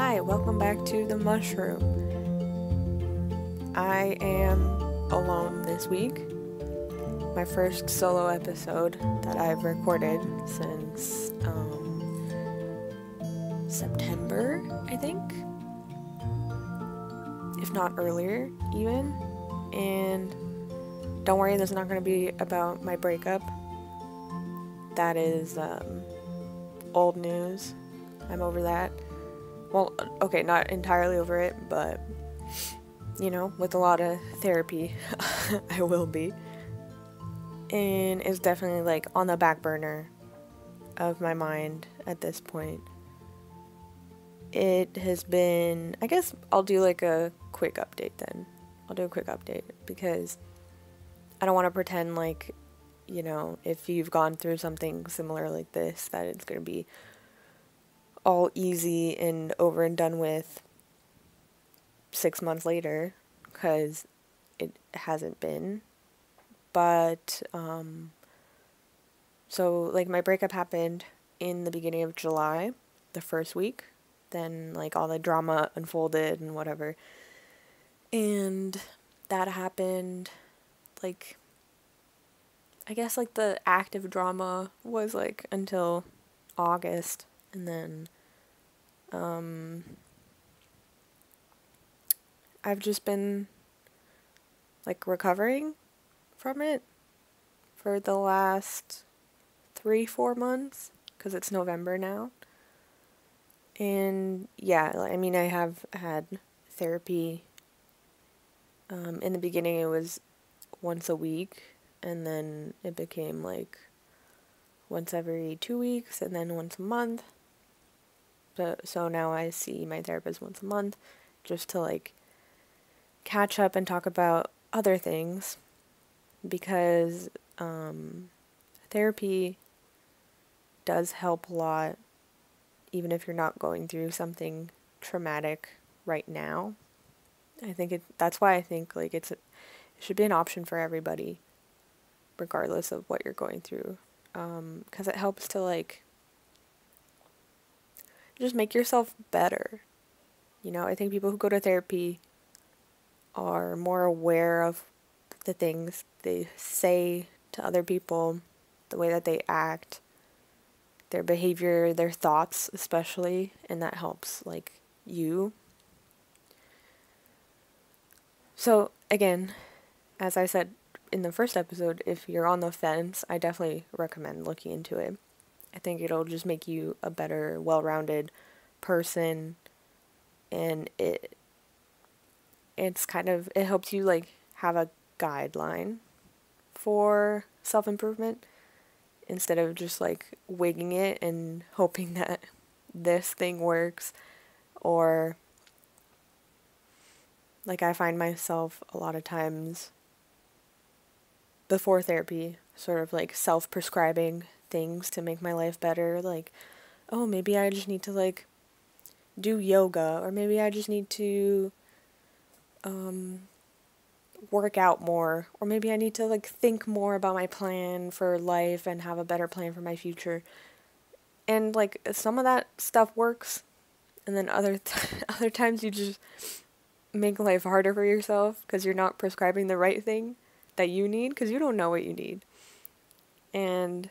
Hi, welcome back to the Mushroom. I am alone this week. My first solo episode that I've recorded since September, I think, if not earlier even. And don't worry, this is not going to be about my breakup. That is old news. I'm over that. Well, okay, not entirely over it, but, you know, with a lot of therapy, I will be. And it's definitely, like, on the back burner of my mind at this point. It has been, I guess I'll do, like, a quick update then. I'll do a quick update, because I don't want to pretend like, you know, if you've gone through something similar like this, that it's going to be all easy and over and done with 6 months later, because it hasn't been. But so like my breakup happened in the beginning of July, the first week. Then like all the drama unfolded and whatever, and that happened like, I guess like the active drama was like until August, and then I've just been like recovering from it for the last 3-4 months, because it's November now. And yeah, I mean, I have had therapy. In the beginning it was once a week, and then it became like once every 2 weeks, and then once a month. So now I see my therapist once a month, just to like catch up and talk about other things, because therapy does help a lot, even if you're not going through something traumatic right now. I think that's why I think like it should be an option for everybody, regardless of what you're going through, because it helps to like just make yourself better. You know, I think people who go to therapy are more aware of the things they say to other people, the way that they act, their behavior, their thoughts especially, and that helps like you. So again, as I said in the first episode, if you're on the fence, I definitely recommend looking into it. I think it'll just make you a better, well-rounded person, and it helps you like have a guideline for self-improvement, instead of just like winging it and hoping that this thing works. Or like I find myself a lot of times before therapy sort of like self-prescribing things to make my life better, like, oh, maybe I just need to like do yoga, or maybe I just need to work out more, or maybe I need to like think more about my plan for life and have a better plan for my future. And like some of that stuff works, and then other times you just make life harder for yourself because you're not prescribing the right thing that you need, because you don't know what you need. And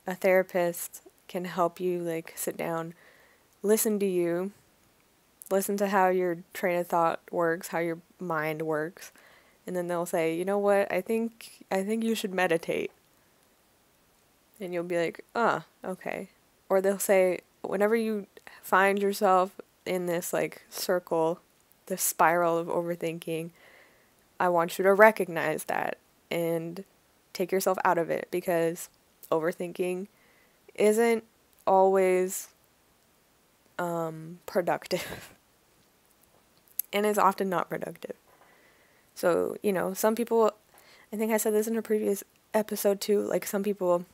a therapist can help you like sit down, listen to you, listen to how your train of thought works, how your mind works, and then they'll say, you know what, I think you should meditate. And you'll be like, okay. Or they'll say, whenever you find yourself in this like circle, this spiral of overthinking, I want you to recognize that and take yourself out of it, because overthinking isn't always productive. And it's often not productive. So, you know, some people, I think I said this in a previous episode too, like some people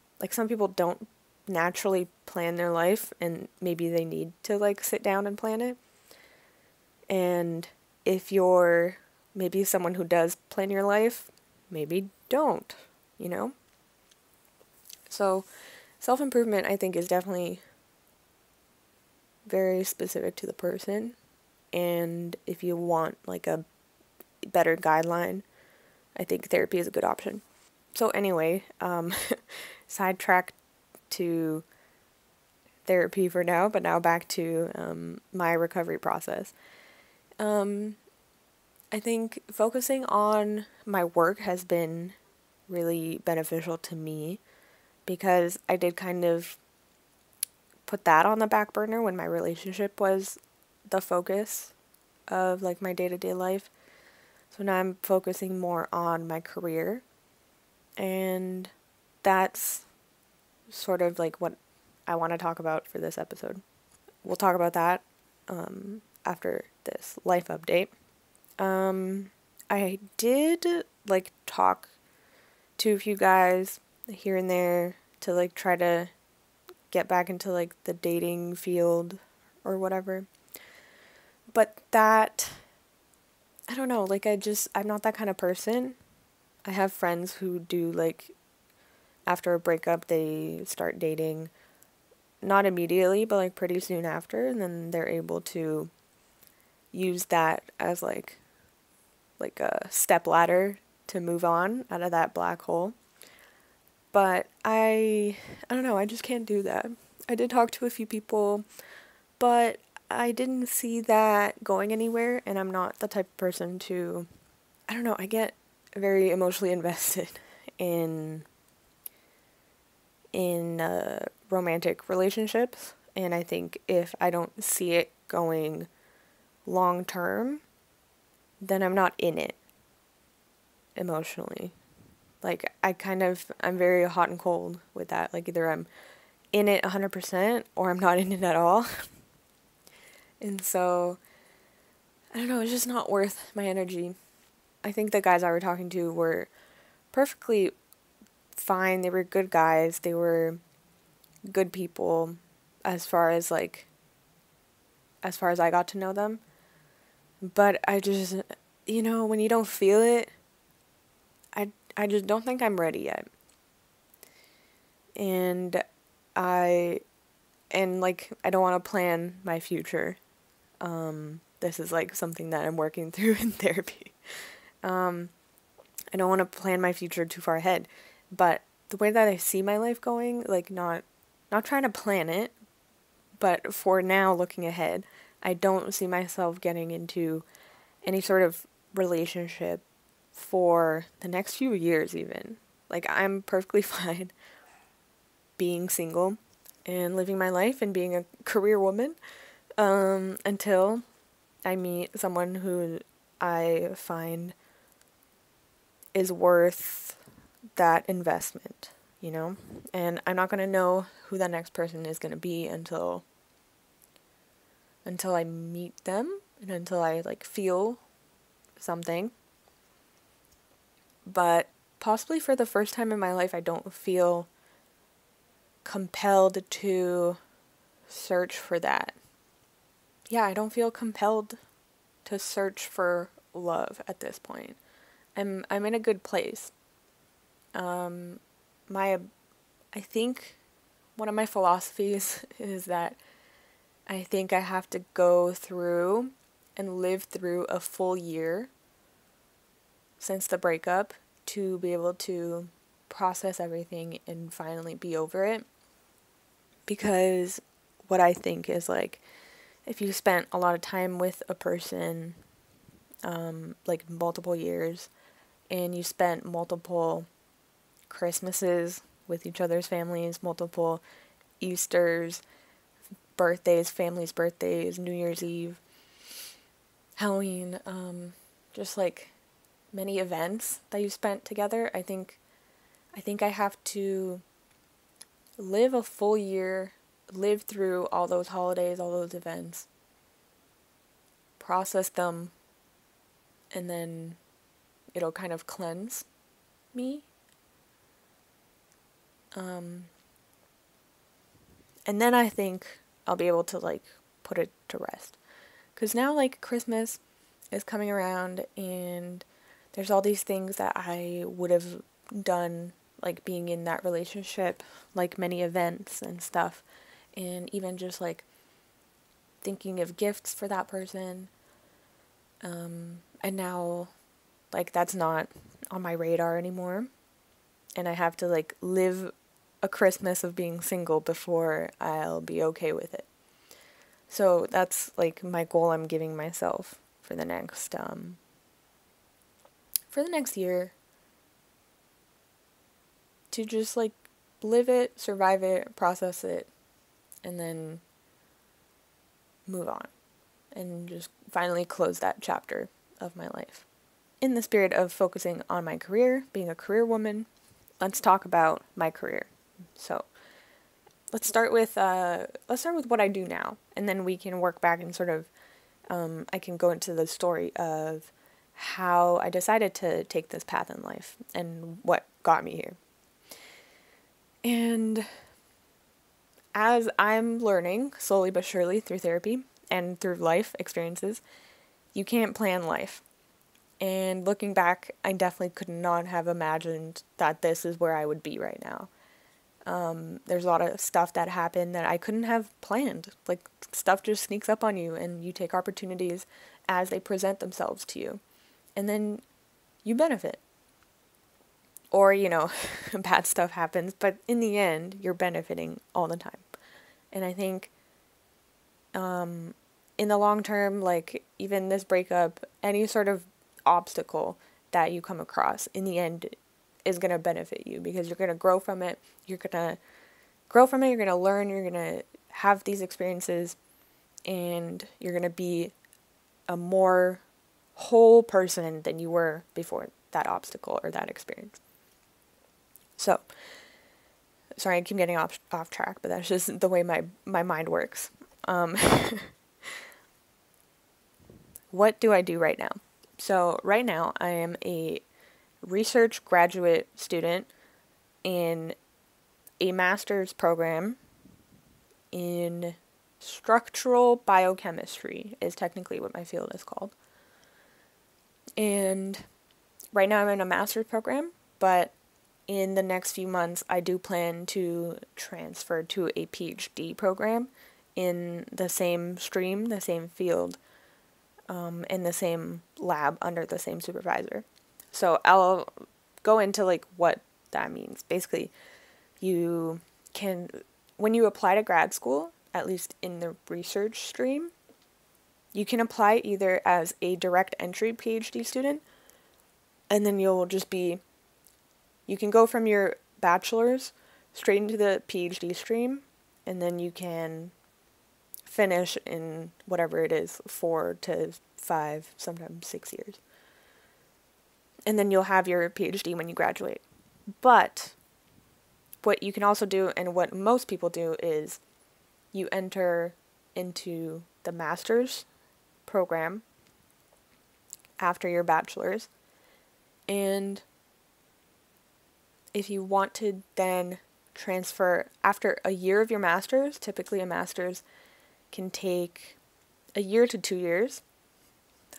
don't naturally plan their life, and maybe they need to like sit down and plan it. And if you're maybe someone who does plan your life, maybe don't, you know? So self-improvement, I think, is definitely very specific to the person. and if you want like a better guideline, I think therapy is a good option. So anyway, sidetracked to therapy for now, but now back to my recovery process. I think focusing on my work has been really beneficial to me because I did kind of put that on the back burner when my relationship was the focus of like my day-to-day life. So now I'm focusing more on my career, and that's sort of like what I want to talk about for this episode. We'll talk about that after this life update. I did like talk to a few guys here and there to like try to get back into like the dating field or whatever. But that, I don't know, like I'm not that kind of person. I have friends who do like after a breakup they start dating, not immediately, but like pretty soon after, and then they're able to use that as like a step ladder to move on out of that black hole. But I don't know, I just can't do that. I did talk to a few people, but I didn't see that going anywhere, and I'm not the type of person to, I don't know, I get very emotionally invested in romantic relationships, and I think if I don't see it going long term, then I'm not in it emotionally. Like, I'm very hot and cold with that. Like, either I'm in it 100% or I'm not in it at all. And so, I don't know, it's just not worth my energy. I think the guys I were talking to were perfectly fine. They were good guys. They were good people as far as I got to know them. But I just, when you don't feel it, I just don't think I'm ready yet. And I don't want to plan my future. This is like something that I'm working through in therapy. I don't want to plan my future too far ahead, but the way that I see my life going, like not trying to plan it, but for now looking ahead, I don't see myself getting into any sort of relationship for the next few years even. Like, I'm perfectly fine being single and living my life and being a career woman until I meet someone who I find is worth that investment, And I'm not going to know who that next person is going to be until I meet them and until I like feel something. But possibly for the first time in my life, I don't feel compelled to search for that. Yeah, I don't feel compelled to search for love at this point. I'm in a good place. I think one of my philosophies is that I think I have to go through and live through a full year since the breakup to be able to process everything and finally be over it. Because what I think is like, if you spent a lot of time with a person, like multiple years, and you spent multiple Christmases with each other's families, multiple Easters, birthdays, families' birthdays, New Year's Eve, Halloween, just like many events that you spent together, I think I have to live a full year, live through all those holidays, all those events, process them, and then it'll kind of cleanse me. And then I think I'll be able to like put it to rest. 'Cause now like Christmas is coming around and there's all these things that I would have done, like being in that relationship, like many events and stuff, and even just like thinking of gifts for that person, And now, like, that's not on my radar anymore. And I have to, like, live a Christmas of being single before I'll be okay with it. So that's, like, my goal I'm giving myself for the next year, to just, like, live it, survive it, process it, and then move on. And just finally close that chapter of my life. In the spirit of focusing on my career, being a career woman, let's talk about my career. So let's start with what I do now, and then we can work back and sort of I can go into the story of how I decided to take this path in life and what got me here. And as I'm learning slowly but surely through therapy and through life experiences, you can't plan life. And looking back, I definitely could not have imagined that this is where I would be right now. There's a lot of stuff that happened that I couldn't have planned. Like, stuff just sneaks up on you, and you take opportunities as they present themselves to you. And then you benefit. Or, bad stuff happens, but in the end, you're benefiting all the time. And I think, in the long term, like, even this breakup, any sort of obstacle that you come across, in the end, is going to benefit you, because you're going to grow from it. You're going to learn, you're going to have these experiences, and you're going to be a more whole person than you were before that obstacle or that experience. So, sorry, I keep getting off track, but that's just the way my mind works. What do I do right now? So right now I am a research graduate student in a master's program in structural biochemistry, is technically what my field is called. And right now I'm in a master's program, but in the next few months I do plan to transfer to a PhD program in the same stream, the same field, in the same lab under the same supervisor. So I'll go into like what that means. Basically, you can, when you apply to grad school, at least in the research stream, you can apply either as a direct entry PhD student, and then you can go from your bachelor's straight into the PhD stream, and then you can finish in whatever it is, 4 to 5, sometimes 6 years. And then you'll have your PhD when you graduate. But what you can also do, and what most people do, is you enter into the master's program after your bachelor's. And if you want to then transfer after a year of your master's, typically a master's can take a year to 2 years.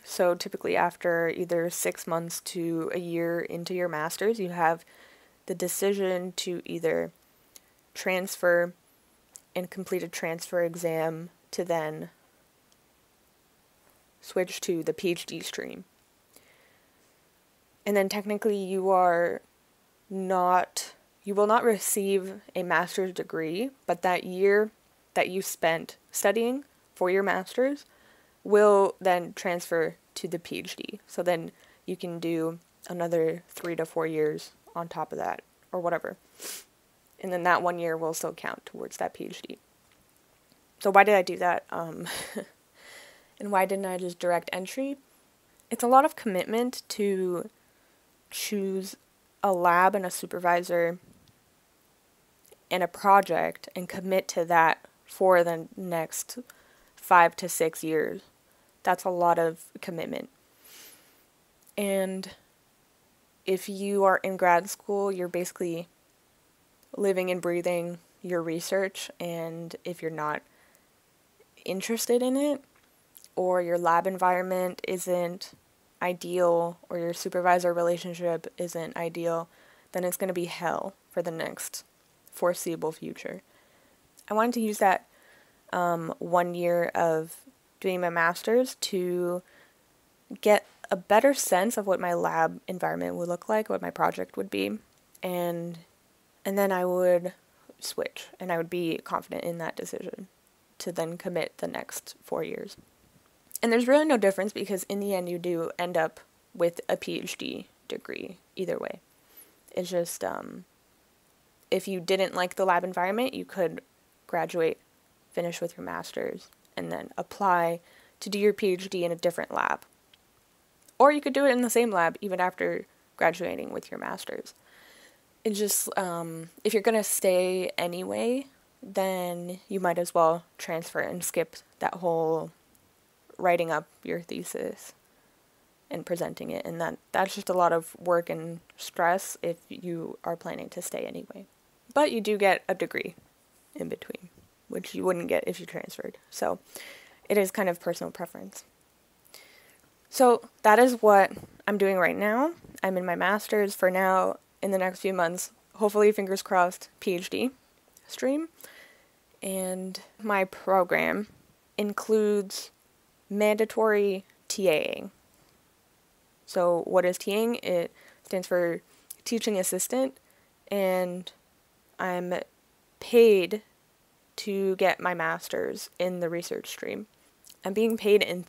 So typically after either 6 months to a year into your master's, you have the decision to either transfer and complete a transfer exam to then switch to the PhD stream. And then technically you will not receive a master's degree, but that year that you spent studying for your master's will then transfer to the PhD. So then you can do another 3 to 4 years on top of that, or whatever. And then that 1 year will still count towards that PhD. So why did I do that? And why didn't I just direct entry? It's a lot of commitment to choose a lab and a supervisor and a project and commit to that for the next 5 to 6 years. That's a lot of commitment. And if you are in grad school, you're basically living and breathing your research, and if you're not interested in it, or your lab environment isn't ideal, or your supervisor relationship isn't ideal, then it's going to be hell for the next foreseeable future. I wanted to use that 1 year of doing my master's to get a better sense of what my lab environment would look like, what my project would be, and then I would switch, and I would be confident in that decision to then commit the next 4 years. And there's really no difference because in the end you do end up with a PhD degree either way. It's just if you didn't like the lab environment, you could graduate, finish with your master's, and then apply to do your PhD in a different lab. Or you could do it in the same lab even after graduating with your master's. It's just, if you're going to stay anyway, then you might as well transfer and skip that whole writing up your thesis and presenting it. And that's just a lot of work and stress if you are planning to stay anyway. But you do get a degree in between, which you wouldn't get if you transferred. So it is kind of personal preference. So that is what I'm doing right now. I'm in my master's for now. In the next few months, hopefully, fingers crossed, PhD stream. And my program includes mandatory TAing. So what is TAing? It stands for teaching assistant, and I'm paid to get my master's in the research stream. I'm being paid in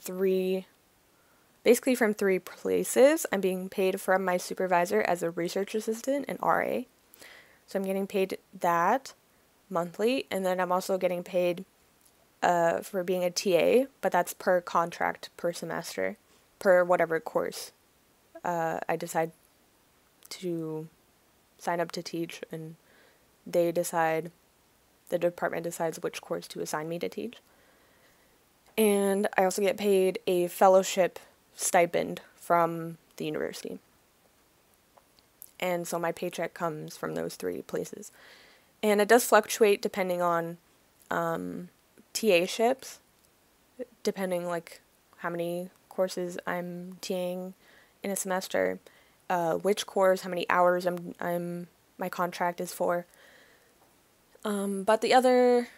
basically from three places. I'm being paid from my supervisor as a research assistant, an RA. So I'm getting paid that monthly, and then I'm also getting paid for being a TA, but that's per contract, per semester, per whatever course I decide to sign up to teach, and the department decides which course to assign me to teach. And I also get paid a fellowship stipend from the university. And so my paycheck comes from those three places. And it does fluctuate depending on TA-ships, depending like how many courses I'm TAing in a semester, which course, how many hours my contract is for. But the other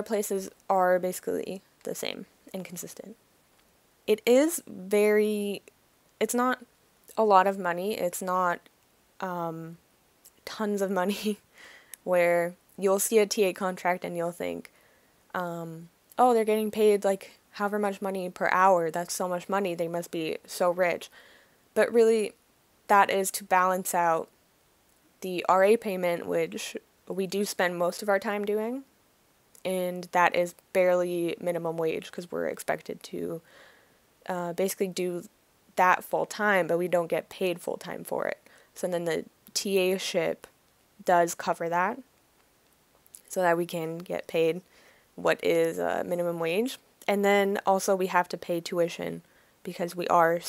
places are basically the same and consistent. It's not a lot of money. It's not tons of money where you'll see a TA contract and you'll think, oh, they're getting paid like however much money per hour. That's so much money. They must be so rich. But really, that is to balance out the RA payment, which we do spend most of our time doing. And that is barely minimum wage because we're expected to basically do that full time, but we don't get paid full time for it. So then the TA-ship does cover that so that we can get paid what is minimum wage. And then also we have to pay tuition because we are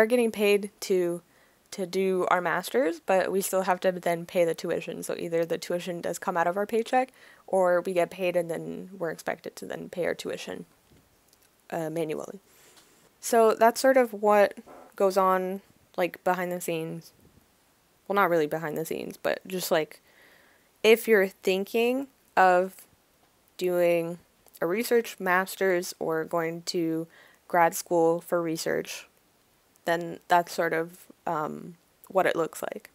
getting paid to do our master's, but we still have to then pay the tuition. So either the tuition does come out of our paycheck or we get paid and then we're expected to then pay our tuition manually. So that's sort of what goes on like behind the scenes. Well, not really behind the scenes, but just like if you're thinking of doing a research master's or going to grad school for research, then that's sort of what it looks like.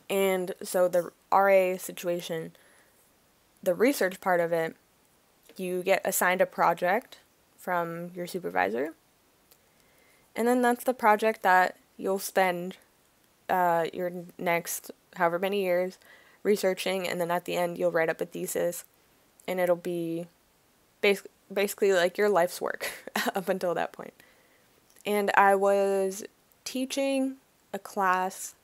And so the RA situation, the research part of it, you get assigned a project from your supervisor, and then that's the project that you'll spend your next however many years researching, and then at the end you'll write up a thesis, and it'll be basically like your life's work up until that point. And I was teaching a class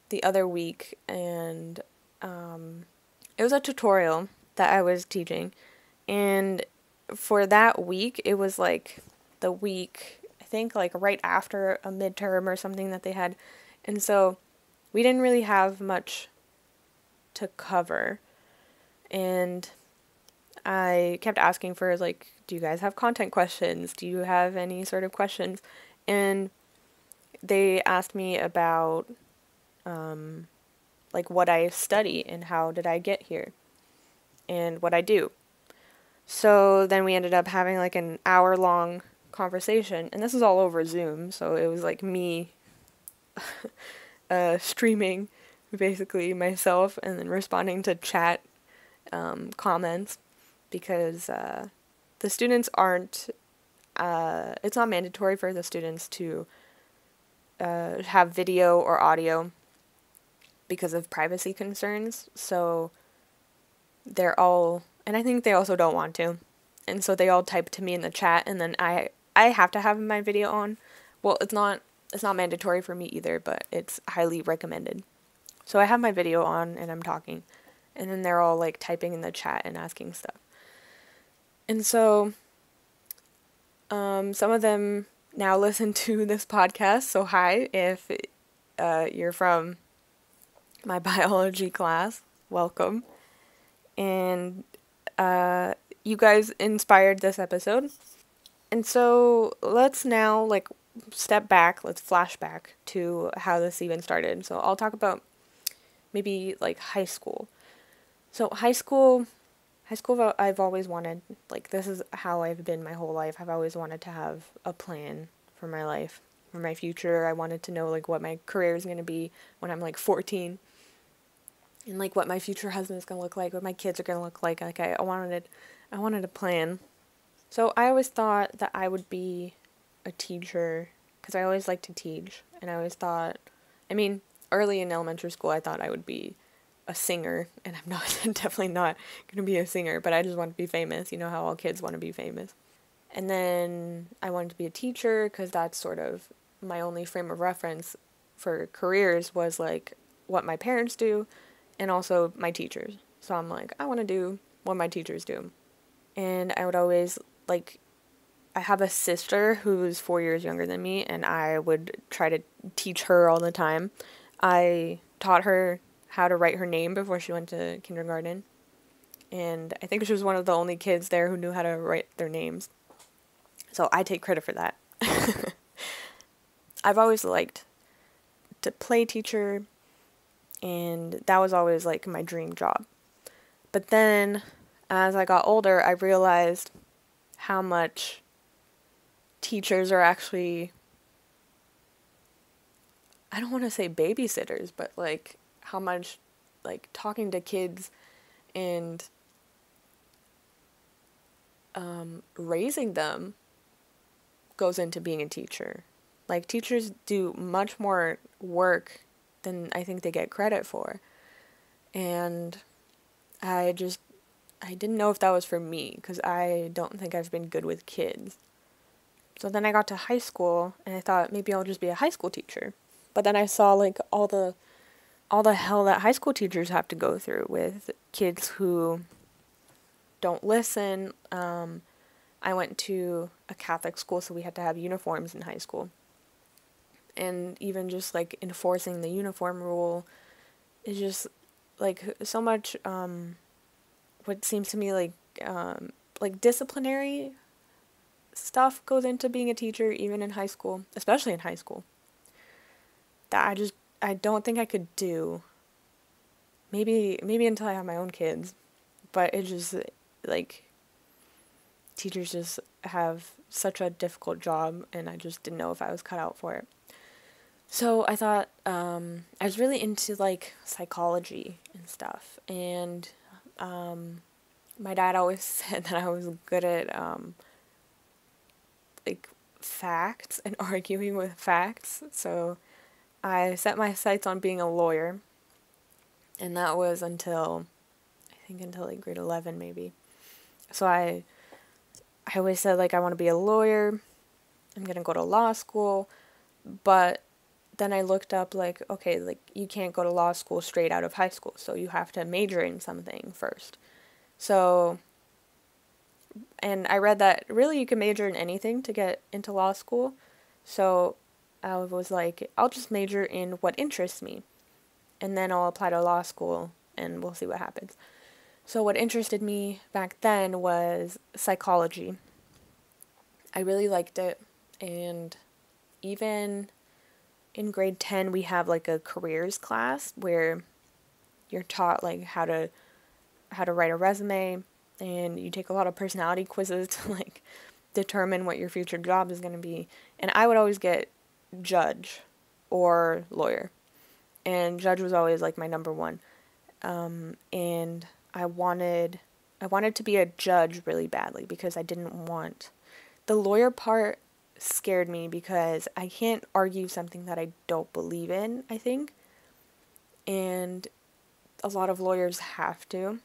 the other week, and it was a tutorial that I was teaching, and for that week, it was like the week, I think like right after a midterm or something that they had, and so we didn't really have much to cover, and I kept asking for like, do you guys have content questions? Do you have any sort of questions? And they asked me about like what I study and how did I get here and what I do. So then we ended up having like an hour-long conversation, and this was all over Zoom, so it was like me streaming basically myself and then responding to chat comments because the students aren't, it's not mandatory for the students to have video or audio because of privacy concerns, so they're all, and I think they also don't want to, and so they all type to me in the chat, and then I have to have my video on. Well, it's not mandatory for me either, but it's highly recommended. So I have my video on and I'm talking, and then they're all like typing in the chat and asking stuff. And so some of them now listen to this podcast, so hi, if you're from my biology class, welcome. And you guys inspired this episode. And so let's now like step back, let's flash back to how this even started. So I'll talk about maybe like high school. So high school, I've always wanted, like, this is how I've been my whole life. I've always wanted to have a plan for my life, for my future. I wanted to know, like, what my career is going to be when I'm, like, 14. And, like, what my future husband is going to look like, what my kids are going to look like. Like, I wanted a plan. So I always thought that I would be a teacher, because I always liked to teach. And I always thought, I mean, early in elementary school, I thought I would be a singer, and I'm not, definitely not going to be a singer, but I just want to be famous. You know how all kids want to be famous. And then I wanted to be a teacher because that's sort of my only frame of reference for careers was like what my parents do and also my teachers. So I'm like, I want to do what my teachers do. And I would always like, I have a sister who's 4 years younger than me, and I would try to teach her all the time. I taught her how to write her name before she went to kindergarten. And I think she was one of the only kids there who knew how to write their names. So I take credit for that. I've always liked to play teacher, and that was always like my dream job. But then as I got older, I realized how much teachers are actually, I don't want to say babysitters, but like how much like talking to kids and raising them goes into being a teacher. Like teachers do much more work than I think they get credit for. And I didn't know if that was for me because I don't think I've been good with kids. So then I got to high school and I thought maybe I'll just be a high school teacher. But then I saw like all the hell that high school teachers have to go through with kids who don't listen. I went to a Catholic school, so we had to have uniforms in high school. And even just like enforcing the uniform rule is just like so much what seems to me like disciplinary stuff goes into being a teacher even in high school, especially in high school, that I don't think I could do. Maybe until I have my own kids, but it just like teachers just have such a difficult job, and I just didn't know if I was cut out for it. So I thought I was really into like psychology and stuff, and my dad always said that I was good at like facts and arguing with facts. So I set my sights on being a lawyer, and that was until like grade 11 maybe. So I always said like I want to be a lawyer. I'm going to go to law school, but then I looked up like, okay, like you can't go to law school straight out of high school, so you have to major in something first. So, and I read that really you can major in anything to get into law school. So I was like, I'll just major in what interests me, and then I'll apply to law school and we'll see what happens. So what interested me back then was psychology. I really liked it, and even in grade 10 we have like a careers class where you're taught like how to write a resume, and you take a lot of personality quizzes to like determine what your future job is going to be. And I would always get judge or lawyer. And judge was always like my number one. And I wanted to be a judge really badly because I didn't want the lawyer part scared me because I can't argue something that I don't believe in, I think. And a lot of lawyers have to.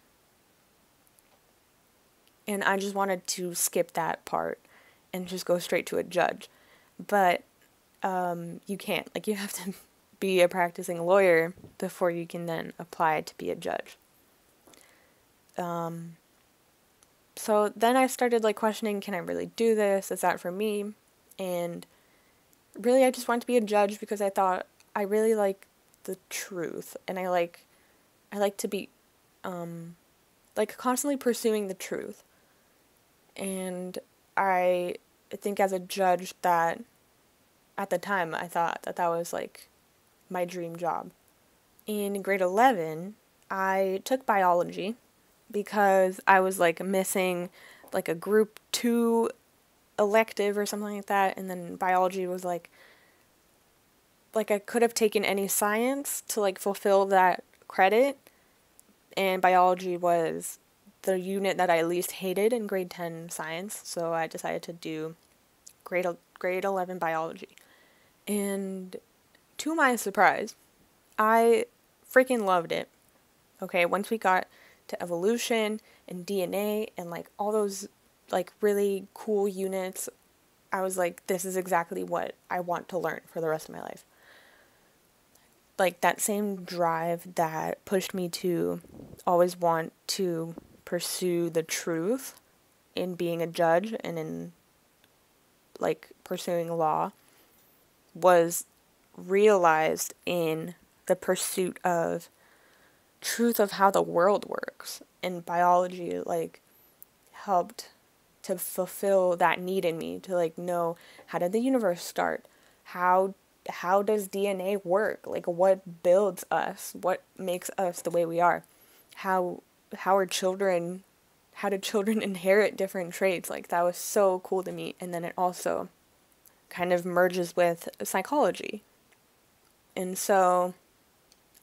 And I just wanted to skip that part and just go straight to a judge. But you can't. Like, you have to be a practicing lawyer before you can then apply to be a judge. So then I started like questioning, can I really do this? Is that for me? And really I just wanted to be a judge because I thought I really like the truth, and I like to be like constantly pursuing the truth. And I think as a judge that at the time I thought that was like my dream job. In grade 11, I took biology because I was like missing like a group 2 elective or something like that, and then biology was like I could have taken any science to like fulfill that credit, and biology was the unit that I least hated in grade 10 science, so I decided to do grade 11 biology. And to my surprise, I freaking loved it. Okay, once we got to evolution and DNA and like all those like really cool units, I was like, this is exactly what I want to learn for the rest of my life. Like that same drive that pushed me to always want to pursue the truth in being a judge and in like pursuing law was realized in the pursuit of truth of how the world works. And biology like helped to fulfill that need in me to like know, how did the universe start? How does DNA work? Like, what builds us? What makes us the way we are? How do children inherit different traits? Like, that was so cool to me. And then it also kind of merges with psychology. And so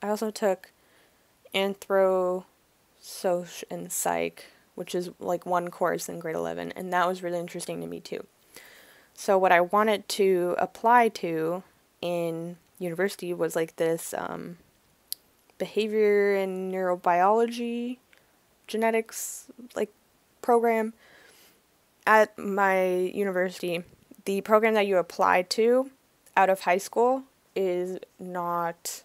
I also took anthro, soc, and psych, which is like one course in grade 11, and that was really interesting to me too. So what I wanted to apply to in university was like this behavior and neurobiology genetics like program at my university. The program that you apply to out of high school is not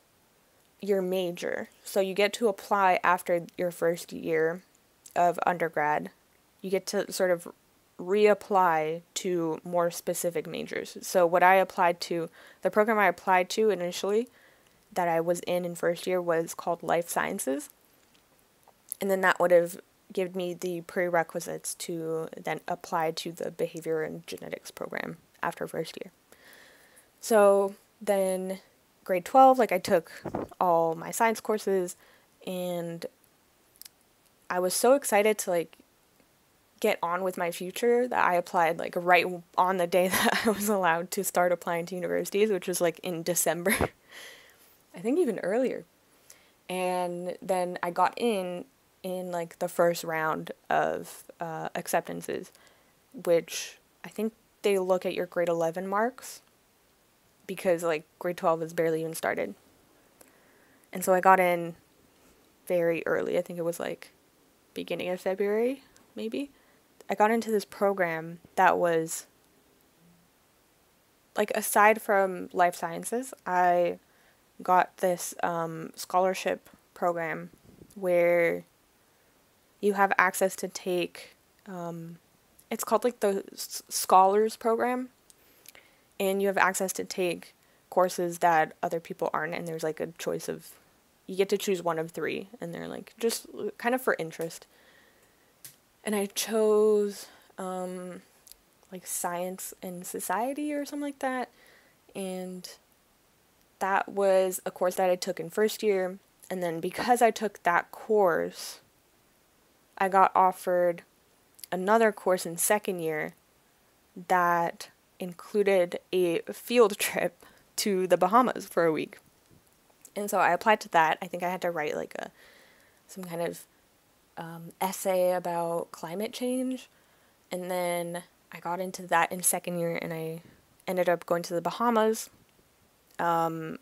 your major. So you get to apply after your first year of undergrad. You get to sort of reapply to more specific majors. So what I applied to, the program I applied to initially that I was in first year was called life sciences. And then that would have given me the prerequisites to then apply to the behavior and genetics program after first year. So then grade 12, like I took all my science courses, and I was so excited to like get on with my future that I applied like right on the day that I was allowed to start applying to universities, which was like in December. I think even earlier. And then I got in like the first round of acceptances, which I think they look at your grade 11 marks because like grade 12 is barely even started. And so I got in very early. I think it was like beginning of February, maybe. I got into this program that was like, aside from life sciences, I got this scholarship program where you have access to take, it's called like the Scholars Program, and you have access to take courses that other people aren't, and there's like a choice of, you get to choose one of 3, and they're like just kind of for interest. And I chose like science and society or something like that, and that was a course that I took in first year. And then because I took that course, I got offered another course in second year that included a field trip to the Bahamas for a week. And so I applied to that. I think I had to write like some kind of essay about climate change. And then I got into that in second year, and I ended up going to the Bahamas on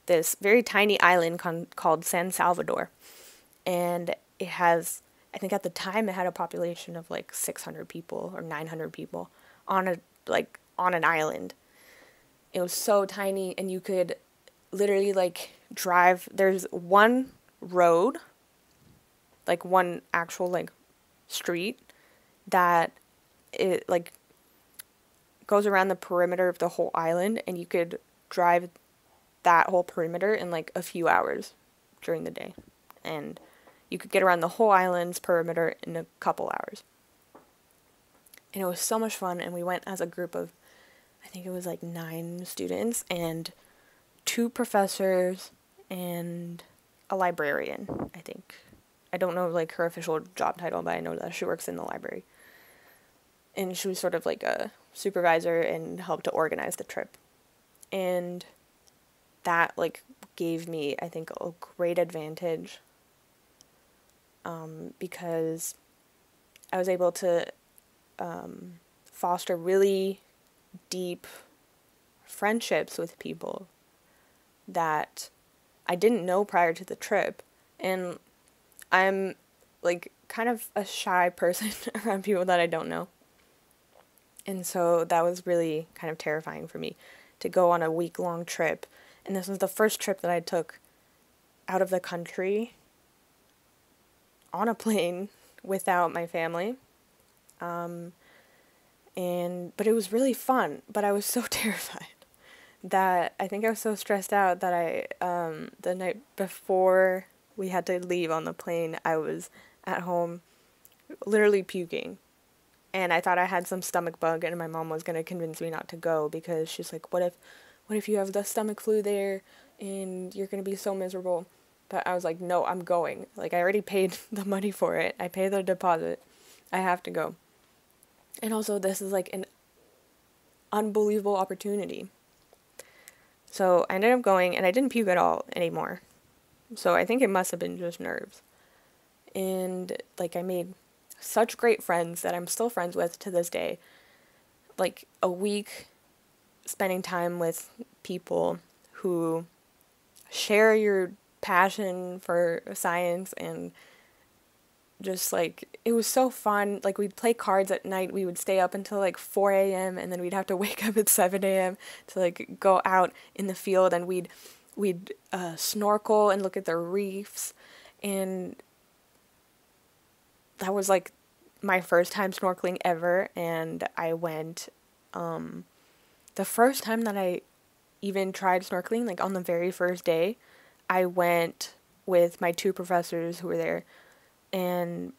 this very tiny island called San Salvador. And it has, I think at the time it had a population of like 600 people or 900 people on an island. It was so tiny, and you could literally like drive. There's one road, like one actual like street that it like goes around the perimeter of the whole island, and you could drive that whole perimeter in like a few hours during the day. And you could get around the whole island's perimeter in a couple hours. And it was so much fun, and we went as a group of, I think it was like 9 students and 2 professors and a librarian, I think. I don't know like her official job title, but I know that she works in the library. And she was sort of like a supervisor and helped to organize the trip. And that like gave me, I think, a great advantage because I was able to foster really deep friendships with people that I didn't know prior to the trip. And I'm like kind of a shy person around people that I don't know. And so that was really kind of terrifying for me to go on a week-long trip. And this was the first trip that I took out of the country on a plane without my family. But it was really fun. But I was so terrified that I think I was so stressed out that the night before we had to leave on the plane, I was at home literally puking. And I thought I had some stomach bug, and my mom was going to convince me not to go because she's like, what if you have the stomach flu there and you're going to be so miserable? But I was like, no, I'm going. Like, I already paid the money for it. I paid the deposit. I have to go. And also, this is like an unbelievable opportunity. So I ended up going, and I didn't puke at all anymore. So I think it must have been just nerves. And like, I made such great friends that I'm still friends with to this day. Like, a week spending time with people who share your passion for science, and just like, it was so fun. Like, we'd play cards at night. We would stay up until like 4 a.m. and then we'd have to wake up at 7 a.m. to like go out in the field, and we'd snorkel and look at the reefs. And that was like my first time snorkeling ever. And I went the first time that I even tried snorkeling, like on the very first day, I went with my 2 professors who were there, and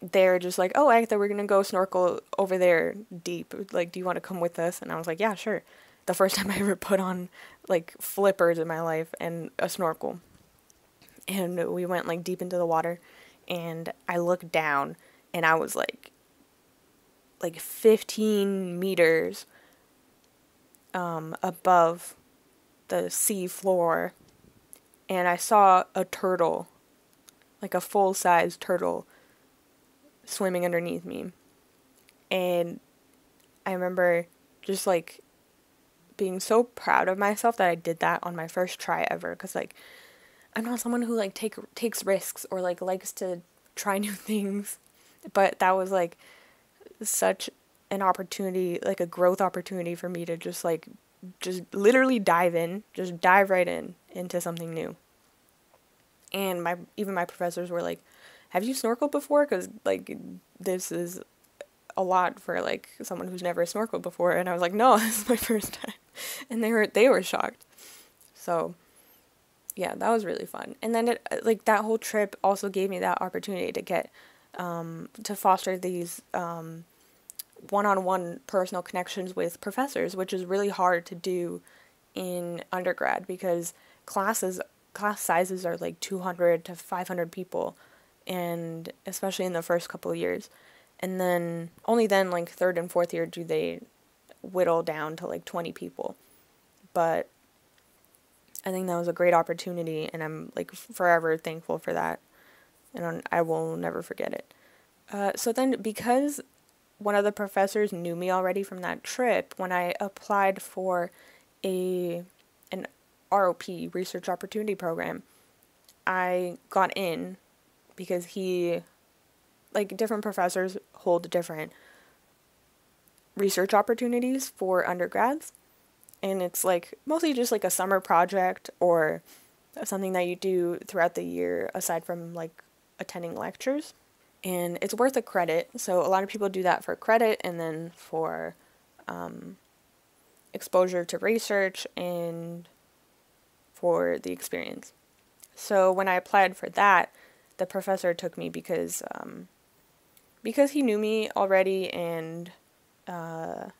they're just like, oh, Agatha, we're gonna go snorkel over there deep, like, do you want to come with us? And I was like, yeah, sure. The first time I ever put on like flippers in my life and a snorkel. And we went like deep into the water, and I looked down, and I was like 15 meters above the sea floor, and I saw a turtle, like a full-size turtle, swimming underneath me. And I remember just like being so proud of myself that I did that on my first try ever, because like, I'm not someone who like takes risks or like likes to try new things, but that was like such an opportunity, like a growth opportunity for me to just literally dive right into something new. And even my professors were like, have you snorkeled before? Because like, this is a lot for like someone who's never snorkeled before. And I was like, no, this is my first time. And they were shocked. So yeah, that was really fun. And then that whole trip also gave me that opportunity to get to foster these one-on-one personal connections with professors, which is really hard to do in undergrad because class sizes are like 200 to 500 people, and especially in the first couple of years. And then, only then, like, third and fourth year do they whittle down to, like, 20 people. But I think that was a great opportunity, and I'm, like, forever thankful for that. And I will never forget it. So then, because one of the professors knew me already from that trip, when I applied for an ROP, Research Opportunity Program, I got in because different professors hold different research opportunities for undergrads. And it's, like, mostly just, like, a summer project or something that you do throughout the year aside from, like, attending lectures. And it's worth a credit, so a lot of people do that for credit and then for exposure to research and for the experience. So when I applied for that, the professor took me because he knew me already, and I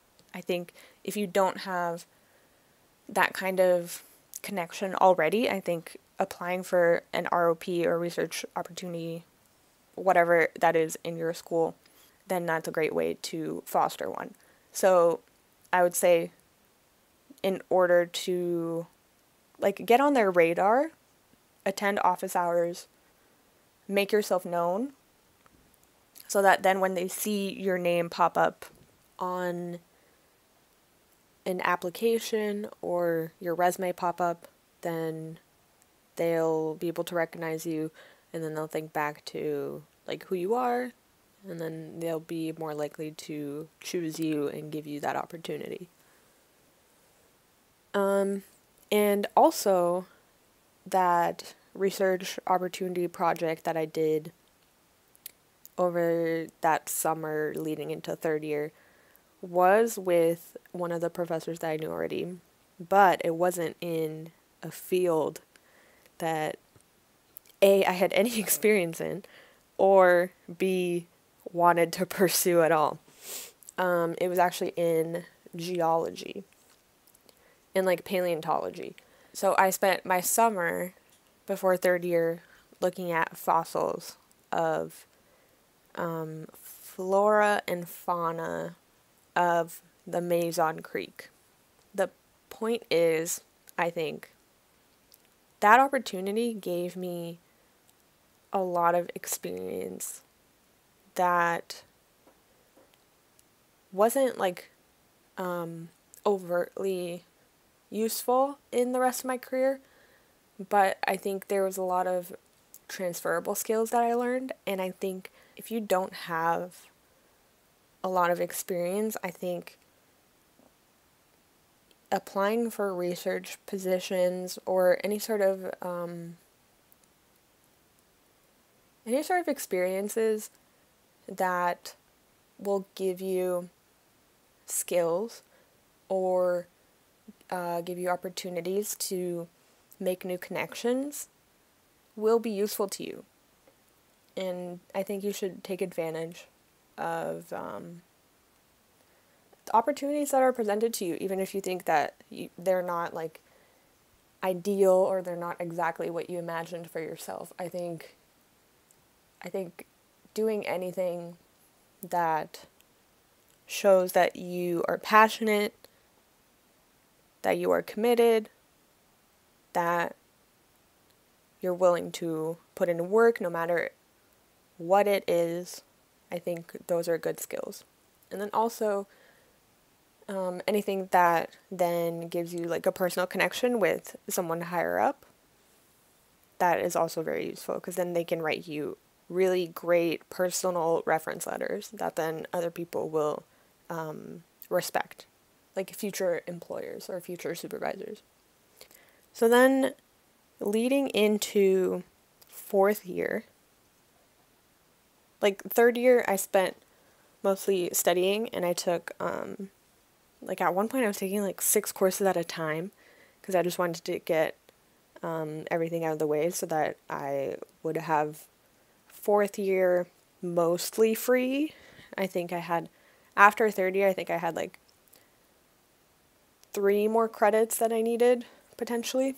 think if you don't have that kind of connection already, I think applying for an ROP or research opportunity, whatever that is in your school, then that's a great way to foster one. So I would say, in order to, like, get on their radar, attend office hours, make yourself known, so that then when they see your name pop up on an application or your resume pop up, then they'll be able to recognize you, and then they'll think back to, like, who you are, and then they'll be more likely to choose you and give you that opportunity. And also, that research opportunity project that I did over that summer leading into third year was with one of the professors that I knew already, but it wasn't in a field that A, I had any experience in, or B, wanted to pursue at all. It was actually in geology, in, like, paleontology. So I spent my summer before third year looking at fossils of flora and fauna of the Amazon Creek. The point is, I think, that opportunity gave me a lot of experience that wasn't, like, overtly useful in the rest of my career, but I think there was a lot of transferable skills that I learned, and I think if you don't have a lot of experience, I think applying for research positions or any sort of experiences that will give you skills or give you opportunities to make new connections will be useful to you. And I think you should take advantage of the opportunities that are presented to you, even if you think that they're not, like, ideal or they're not exactly what you imagined for yourself. I think doing anything that shows that you are passionate, that you are committed, that you're willing to put in work no matter what it is, I think those are good skills. And then also, anything that then gives you, like, a personal connection with someone higher up, that is also very useful, because then they can write you really great personal reference letters that then other people will respect, like future employers or future supervisors. So then, leading into fourth year, like, third year I spent mostly studying, and I took, like, at one point I was taking, like, 6 courses at a time, because I just wanted to get everything out of the way so that I would have fourth year mostly free. I think I had, after third year, I think I had, like, 3 more credits that I needed, potentially,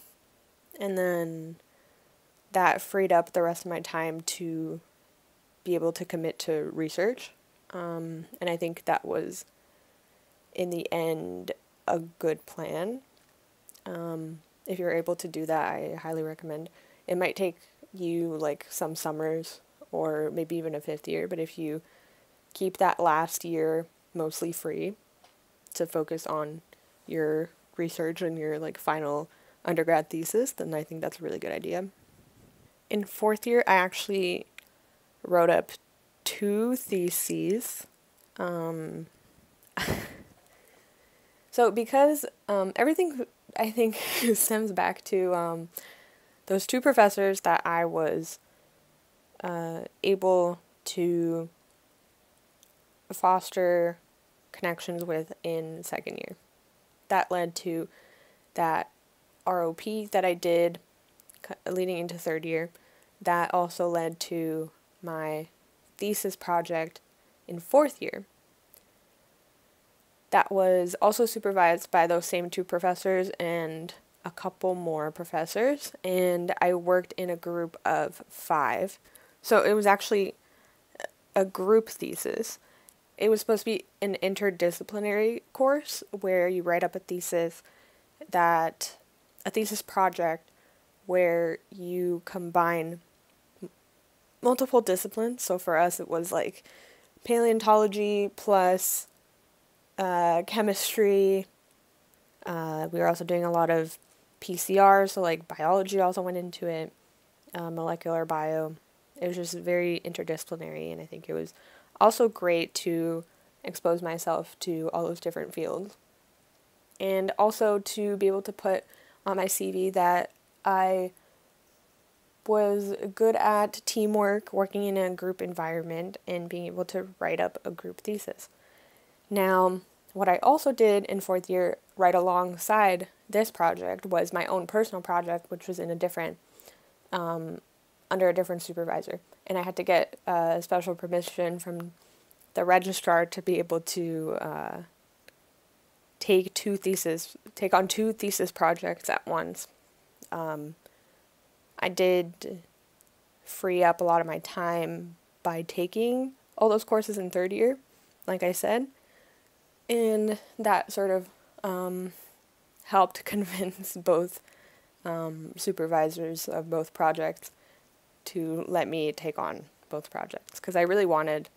and then that freed up the rest of my time to be able to commit to research. And I think that was, in the end, a good plan. If you're able to do that, I highly recommend. It might take you like some summers or maybe even a fifth year, but if you keep that last year mostly free to focus on your research and your like final undergrad thesis, then I think that's a really good idea. In fourth year, I actually wrote up 2 theses. Um, so because everything I think stems back to those 2 professors that I was able to foster connections with in second year. That led to that ROP that I did leading into third year. That also led to my thesis project in fourth year. That was also supervised by those same 2 professors and a couple more professors, and I worked in a group of 5. So it was actually a group thesis. It was supposed to be an interdisciplinary course where you write up a thesis project where you combine multiple disciplines. So for us, it was like paleontology plus chemistry. We were also doing a lot of PCR, so like biology also went into it, molecular bio. It was just very interdisciplinary, and I think it was also great to expose myself to all those different fields. And also to be able to put on my CV that I was good at teamwork, working in a group environment, and being able to write up a group thesis. Now, what I also did in fourth year, right alongside this project, was my own personal project, which was in a different, under a different supervisor. And I had to get special permission from the registrar to be able to take on 2 thesis projects at once. I did free up a lot of my time by taking all those courses in third year, like I said, and that sort of helped convince both supervisors of both projects to let me take on both projects, because I really wanted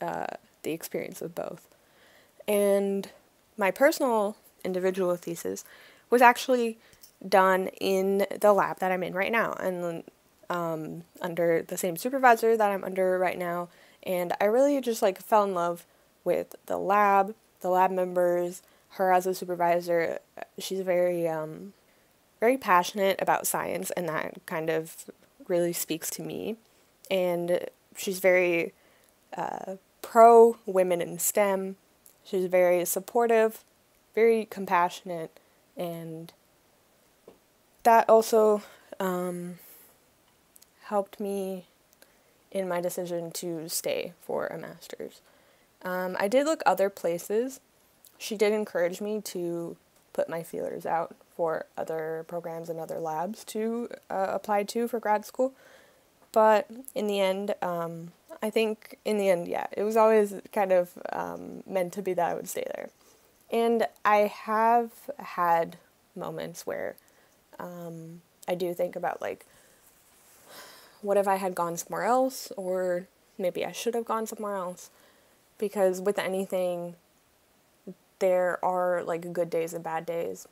the experience of both. And my personal individual thesis was actually done in the lab that I'm in right now, and under the same supervisor that I'm under right now. And I really just like fell in love with the lab members, her as a supervisor. She's very very passionate about science, and that kind of really speaks to me. And she's very pro women in STEM. She's very supportive, very compassionate, and that also helped me in my decision to stay for a master's. I did look other places. She did encourage me to put my feelers out for other programs and other labs to apply to for grad school. But in the end, I think in the end, yeah, it was always kind of meant to be that I would stay there. And I have had moments where I do think about, like, what if I had gone somewhere else, or maybe I should have gone somewhere else? Because with anything, there are, like, good days and bad days,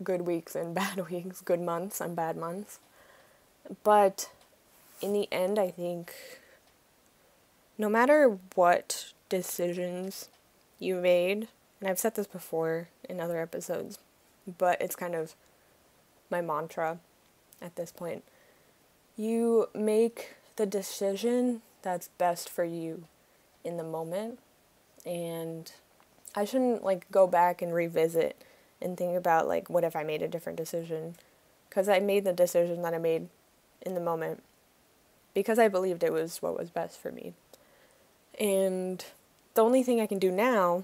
good weeks and bad weeks, good months and bad months. But in the end, I think no matter what decisions you made, and I've said this before in other episodes, but it's kind of my mantra at this point, you make the decision that's best for you in the moment. And I shouldn't, like, go back and revisit and think about, like, what if I made a different decision? Because I made the decision that I made in the moment because I believed it was what was best for me. And the only thing I can do now,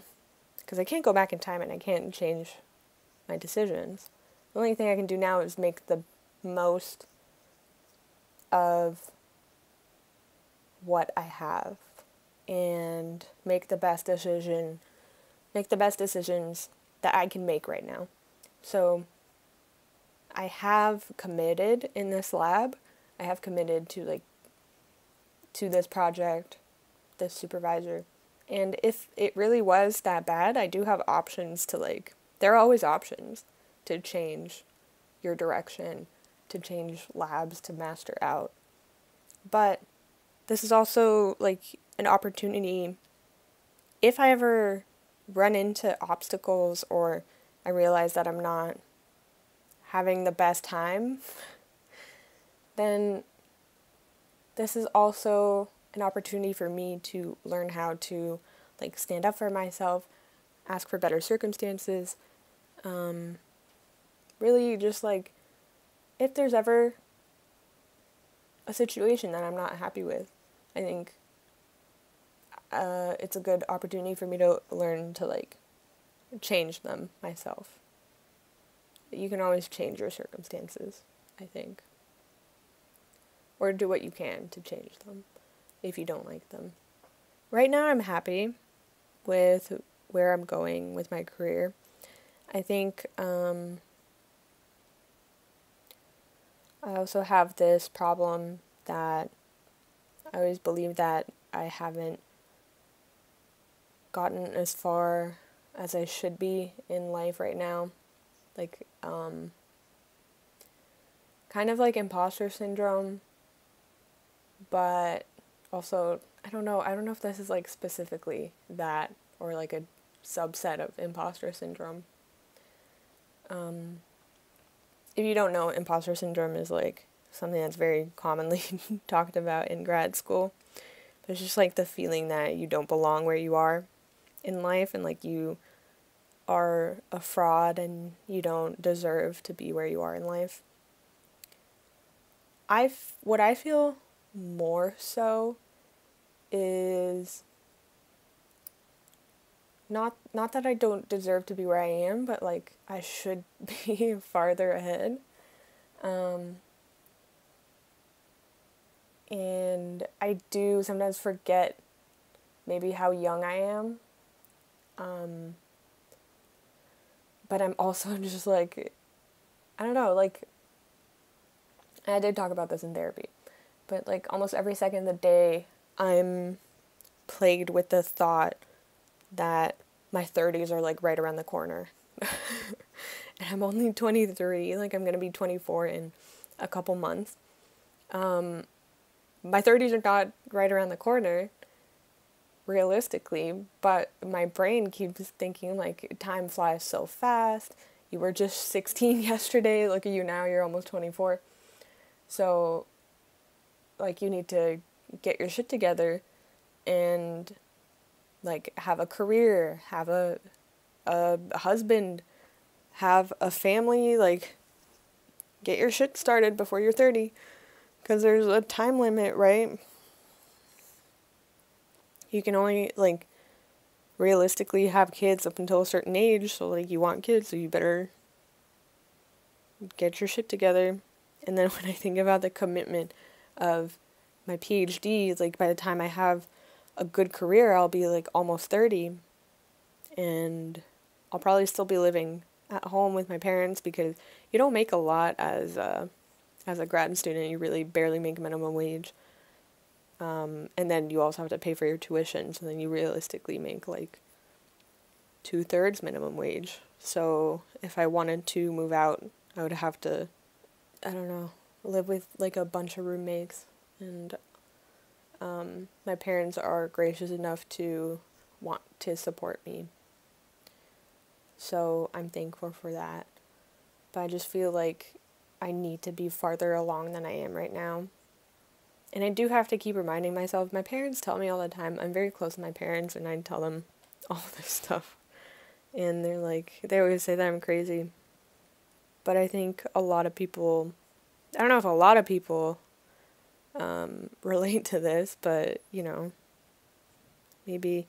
because I can't go back in time and I can't change my decisions, the only thing I can do now is make the most of what I have and make the best decisions that I can make right now. So I have committed in this lab. I have committed to this project, this supervisor. And if it really was that bad, I do have options there are always options to change your direction, to change labs, to master out. But this is also an opportunity if I ever run into obstacles or I realize that I'm not having the best time, then this is also an opportunity for me to learn how to stand up for myself, ask for better circumstances, really just if there's ever a situation that I'm not happy with, I think it's a good opportunity for me to learn to change them myself. You can always change your circumstances, I think. Or do what you can to change them if you don't like them. Right now I'm happy with where I'm going with my career. I think I also have this problem that I always believe that I haven't gotten as far as I should be in life right now. Kind of like imposter syndrome, but also, I don't know if this is specifically that or a subset of imposter syndrome. If you don't know, imposter syndrome is something that's very commonly talked about in grad school. But it's just the feeling that you don't belong where you are in life and you are a fraud and you don't deserve to be where you are in life. What I feel more so is not that I don't deserve to be where I am, but I should be farther ahead. And I do sometimes forget maybe how young I am. But I'm also just I don't know, I did talk about this in therapy, but almost every second of the day, I'm plagued with the thought that my 30s are right around the corner. And I'm only 23, I'm gonna be 24 in a couple months. My 30s are not right around the corner, realistically, but my brain keeps thinking time flies so fast. You were just 16 yesterday, look at you now, you're almost 24. So you need to get your shit together and have a career, have a husband, have a family, get your shit started before you're 30, because there's a time limit, right? You can only realistically have kids up until a certain age, so you want kids, so you better get your shit together. And then when I think about the commitment of my PhD, by the time I have a good career, I'll be almost 30, and I'll probably still be living at home with my parents, because you don't make a lot as a grad student. You really barely make minimum wage. And then you also have to pay for your tuition, so then you realistically make 2/3 minimum wage. So if I wanted to move out, I would have to, I don't know, live with a bunch of roommates. And my parents are gracious enough to want to support me. So I'm thankful for that. But I just feel I need to be farther along than I am right now. And I do have to keep reminding myself. My parents tell me all the time, I'm very close to my parents, and I tell them all this stuff. And they're they always say that I'm crazy. But I think a lot of people, I don't know if a lot of people relate to this, but, maybe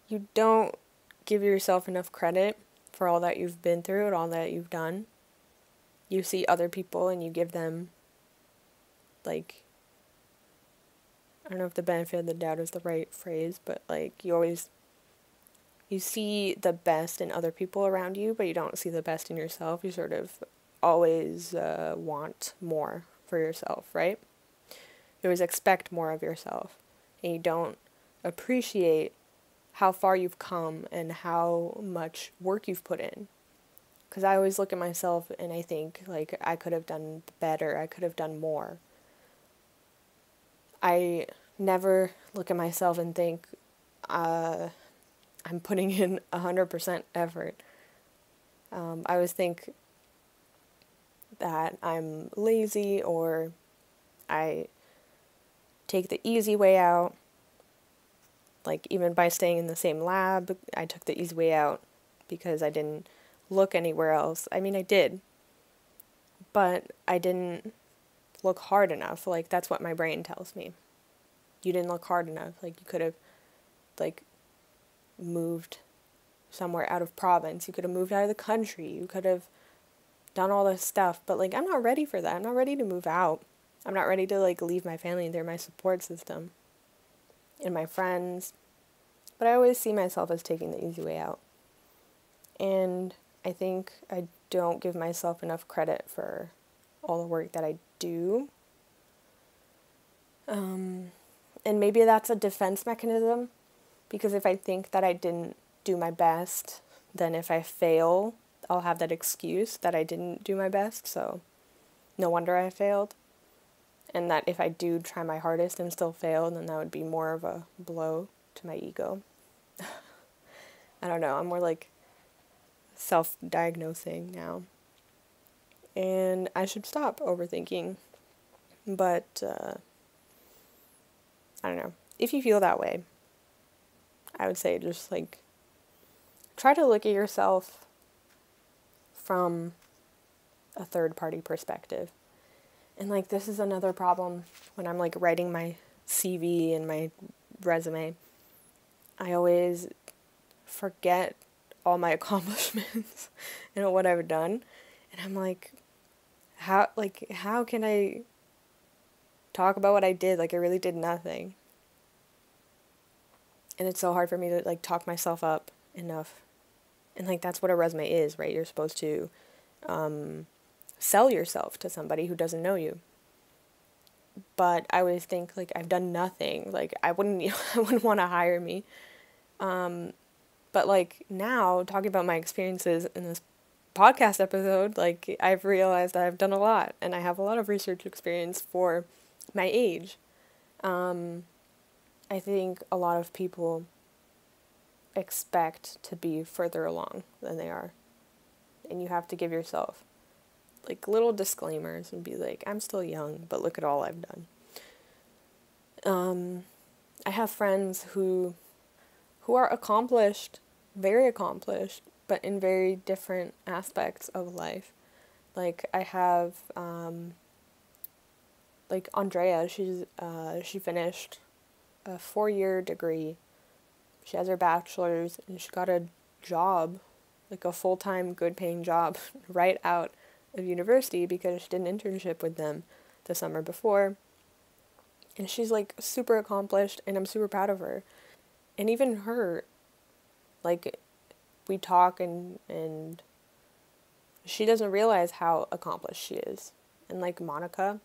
you don't give yourself enough credit for all that you've been through and all that you've done. You see other people and you give them, I don't know if the benefit of the doubt is the right phrase, but like you see the best in other people around you, but you don't see the best in yourself. You sort of always want more for yourself, right? You always expect more of yourself, and you don't appreciate how far you've come and how much work you've put in. Because I always look at myself and I think, like, I could have done better, I could have done more. I never look at myself and think, I'm putting in 100% effort. I always think that I'm lazy, or I take the easy way out. Like, even by staying in the same lab, I took the easy way out because I didn't look anywhere else. I mean, I did, but I didn't look hard enough. Like, that's what my brain tells me. You didn't look hard enough. Like, you could have, like, moved somewhere out of province. You could have moved out of the country. You could have done all this stuff. But, like, I'm not ready for that. I'm not ready to move out. I'm not ready to, like, leave my family. They're my support system and my friends. But I always see myself as taking the easy way out. And I think I don't give myself enough credit for all the work that I do. And maybe that's a defense mechanism, because if I think that I didn't do my best, then if I fail, I'll have that excuse that I didn't do my best, so no wonder I failed. And that if I do try my hardest and still fail, then that would be more of a blow to my ego. I don't know, I'm more like self-diagnosing now. And I should stop overthinking, but I don't know. If you feel that way, I would say just, like, try to look at yourself from a third-party perspective. And, like, this is another problem when I'm, like, writing my CV and my resume. I always forget all my accomplishments and what I've done. And I'm like, how can I talk about what I did? Like, I really did nothing. And it's so hard for me to, like, talk myself up enough. And, like, that's what a resume is, right? You're supposed to sell yourself to somebody who doesn't know you. But I always think, like, I've done nothing. Like, I wouldn't want to hire me. But, like, now, talking about my experiences in this podcast episode, like, I've realized that I've done a lot. And I have a lot of research experience for my age. I think a lot of people expect to be further along than they are. And you have to give yourself, like, little disclaimers and be like, I'm still young, but look at all I've done. I have friends who are accomplished, very accomplished, but in very different aspects of life. Like, I have, like, Andrea, she finished a 4-year degree. She has her bachelor's, and she got a job, like a full-time, good-paying job, right out of university because she did an internship with them the summer before. And she's, like, super accomplished, and I'm super proud of her. And even her, like, we talk and she doesn't realize how accomplished she is. And, like, Monica,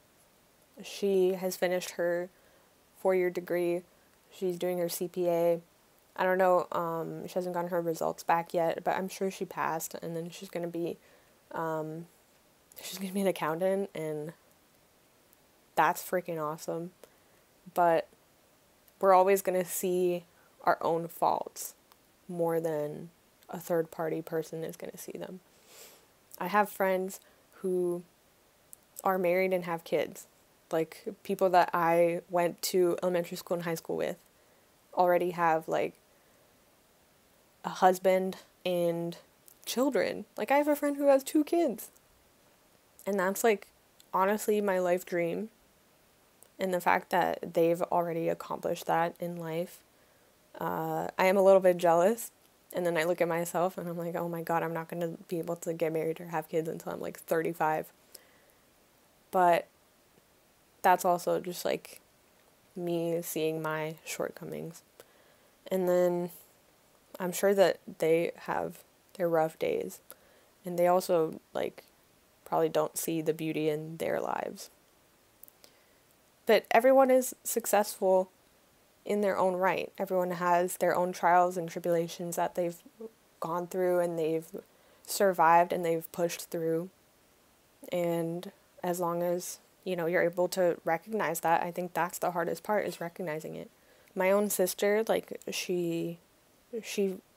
she has finished her 4-year degree. She's doing her CPA. I don't know, she hasn't gotten her results back yet, but I'm sure she passed, and then she's gonna be an accountant, and that's freaking awesome. But we're always gonna see our own faults more than a third-party person is gonna see them. I have friends who are married and have kids. Like, people that I went to elementary school and high school with already have, like, a husband and children. Like, I have a friend who has 2 kids. And that's, like, honestly my life dream. And the fact that they've already accomplished that in life, I am a little bit jealous. And then I look at myself and I'm like, oh my God, I'm not going to be able to get married or have kids until I'm, like, 35. But that's also just, like, me seeing my shortcomings. And then I'm sure that they have their rough days. And they also, probably don't see the beauty in their lives. But everyone is successful in their own right. Everyone has their own trials and tribulations that they've gone through and they've survived and they've pushed through. And as long as, you're able to recognize that, I think that's the hardest part, is recognizing it. My own sister, she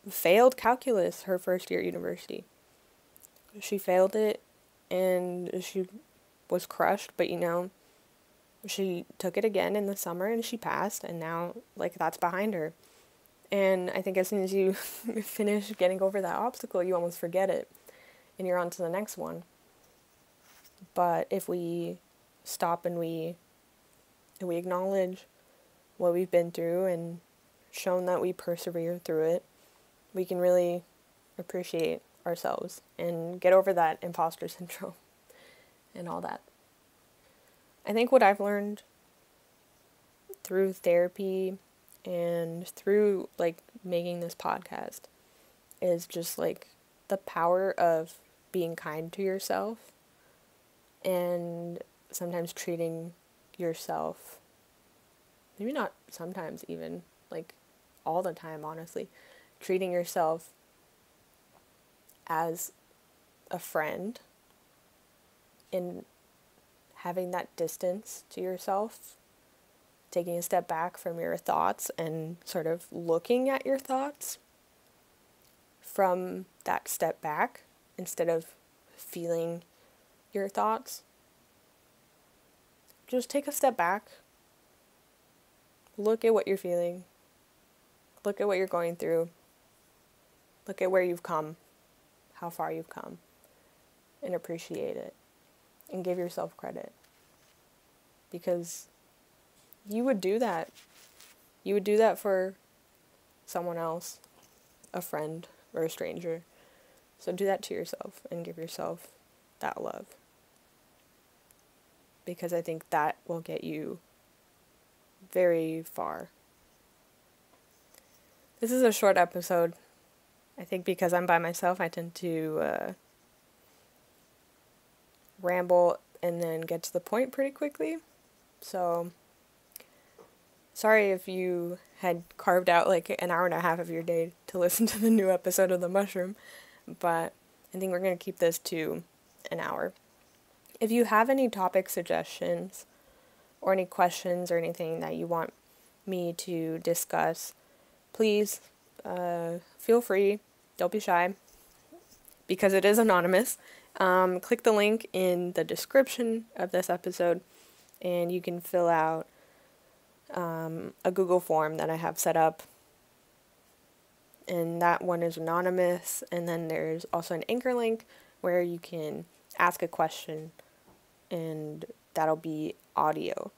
failed calculus her first year at university. She failed it and she was crushed, but she took it again in the summer and she passed, and now that's behind her. And I think as soon as you finish getting over that obstacle, you almost forget it and you're on to the next one. But if we stop and we acknowledge what we've been through and shown that we persevere through it, we can really appreciate ourselves and get over that imposter syndrome and all that. I think what I've learned through therapy and through making this podcast is just the power of being kind to yourself, and sometimes treating yourself, maybe not sometimes even, all the time, honestly, treating yourself as a friend and having that distance to yourself, taking a step back from your thoughts and sort of looking at your thoughts from that step back instead of feeling your thoughts. Just take a step back, look at what you're feeling, look at what you're going through, look at where you've come, how far you've come, and appreciate it, and give yourself credit. Because you would do that. You would do that for someone else, a friend or a stranger. So do that to yourself and give yourself that love. Because I think that will get you very far. This is a short episode. I think because I'm by myself, I tend to ramble and then get to the point pretty quickly. So, sorry if you had carved out an hour and a half of your day to listen to the new episode of The Mushroom, but I think we're going to keep this to an hour. If you have any topic suggestions or any questions or anything that you want me to discuss, please feel free. Don't be shy, because it is anonymous. Click the link in the description of this episode, and you can fill out a Google form that I have set up, and that one is anonymous. And then there's also an Anchor link where you can ask a question, and that'll be audio,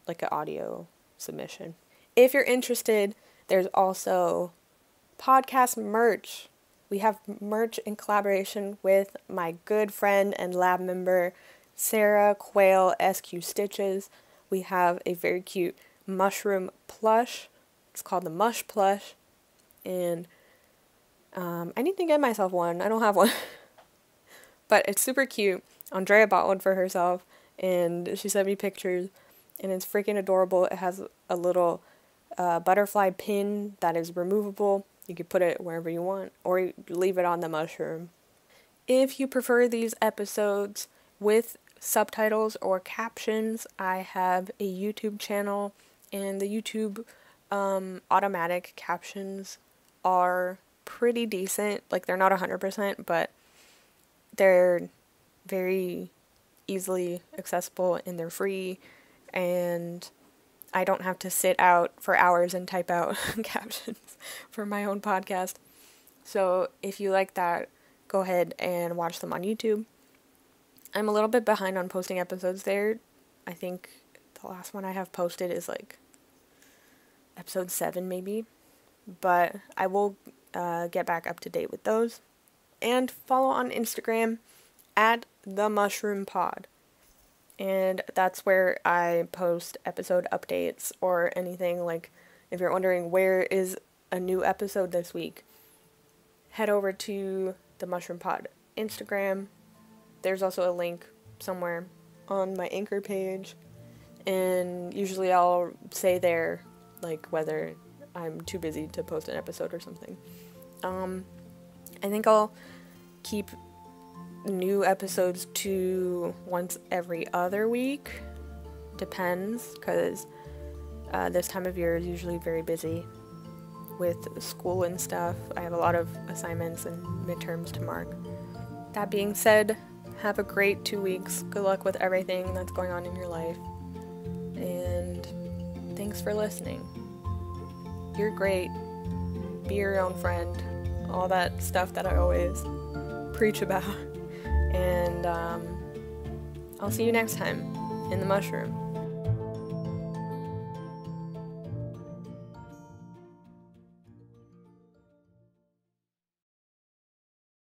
an audio submission. If you're interested, there's also podcast merch. We have merch in collaboration with my good friend and lab member, Sarah Quayle SQ Stitches. We have a very cute mushroom plush. It's called the Mush plush. And I need to get myself one. I don't have one. But it's super cute. Andrea bought one for herself, and she sent me pictures, and it's freaking adorable. It has a little butterfly pin that is removable. You could put it wherever you want, or you leave it on the mushroom. If you prefer these episodes with subtitles or captions, I have a YouTube channel, and the YouTube automatic captions are pretty decent. They're not 100%, but they're very easily accessible and they're free, and I don't have to sit out for hours and type out captions for my own podcast. So if you like that, go ahead and watch them on YouTube. I'm a little bit behind on posting episodes there. I think the last one I have posted is episode 7 maybe. But I will get back up to date with those. And follow on Instagram at The Mushroom Pod. And that's where I post episode updates or anything. Like, if you're wondering where is a new episode this week, head over to the Mushroom Pod Instagram. There's also a link somewhere on my Anchor page. And usually I'll say there, like, whether I'm too busy to post an episode or something. I think I'll keep new episodes to once every other week. Depends, because this time of year is usually very busy with school and stuff. I have a lot of assignments and midterms to mark. That being said, have a great 2 weeks. Good luck with everything that's going on in your life. And thanks for listening. You're great. Be your own friend. All that stuff that I always preach about. And I'll see you next time in the mushroom.